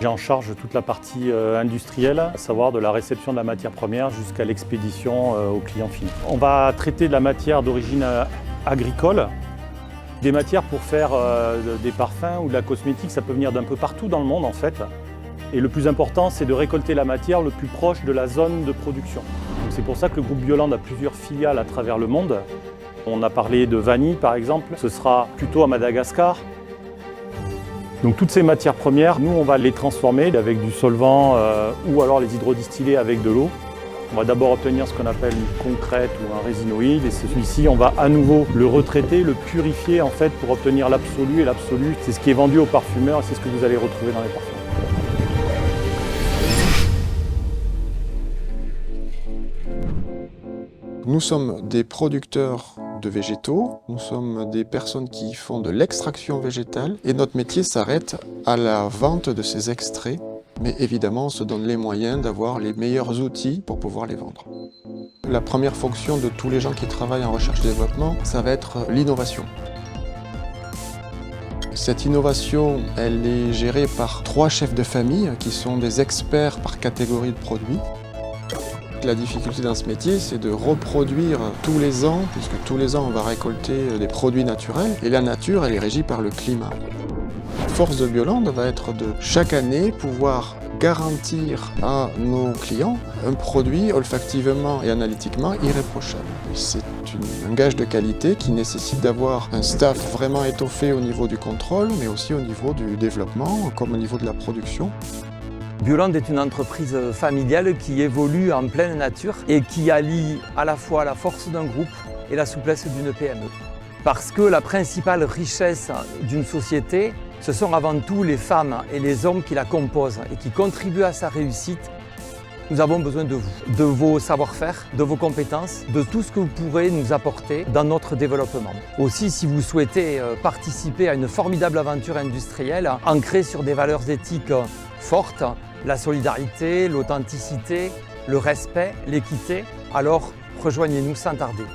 J'ai en charge toute la partie industrielle, à savoir de la réception de la matière première jusqu'à l'expédition au client final. On va traiter de la matière d'origine agricole. Des matières pour faire des parfums ou de la cosmétique, ça peut venir d'un peu partout dans le monde en fait. Et le plus important, c'est de récolter la matière le plus proche de la zone de production. C'est pour ça que le groupe Bioland a plusieurs filiales à travers le monde. On a parlé de vanille par exemple, ce sera plutôt à Madagascar. Donc toutes ces matières premières, nous on va les transformer avec du solvant ou alors les hydrodistiller avec de l'eau. On va d'abord obtenir ce qu'on appelle une concrète ou un résinoïde et celui-ci on va à nouveau le retraiter, le purifier en fait pour obtenir l'absolu et l'absolu c'est ce qui est vendu aux parfumeurs et c'est ce que vous allez retrouver dans les parfums. Nous sommes des producteurs de végétaux, nous sommes des personnes qui font de l'extraction végétale et notre métier s'arrête à la vente de ces extraits. Mais évidemment, on se donne les moyens d'avoir les meilleurs outils pour pouvoir les vendre. La première fonction de tous les gens qui travaillent en recherche et développement, ça va être l'innovation. Cette innovation, elle est gérée par 3 chefs de famille qui sont des experts par catégorie de produits. La difficulté dans ce métier, c'est de reproduire tous les ans, puisque tous les ans on va récolter des produits naturels, et la nature, elle est régie par le climat. La force de Bioland va être de, chaque année, pouvoir garantir à nos clients un produit olfactivement et analytiquement irréprochable. C'est un gage de qualité qui nécessite d'avoir un staff vraiment étoffé au niveau du contrôle, mais aussi au niveau du développement, comme au niveau de la production. Bioland est une entreprise familiale qui évolue en pleine nature et qui allie à la fois la force d'un groupe et la souplesse d'une PME. Parce que la principale richesse d'une société, ce sont avant tout les femmes et les hommes qui la composent et qui contribuent à sa réussite. Nous avons besoin de vous, de vos savoir-faire, de vos compétences, de tout ce que vous pourrez nous apporter dans notre développement. Aussi, si vous souhaitez participer à une formidable aventure industrielle ancrée sur des valeurs éthiques fortes, la solidarité, l'authenticité, le respect, l'équité, alors rejoignez-nous sans tarder.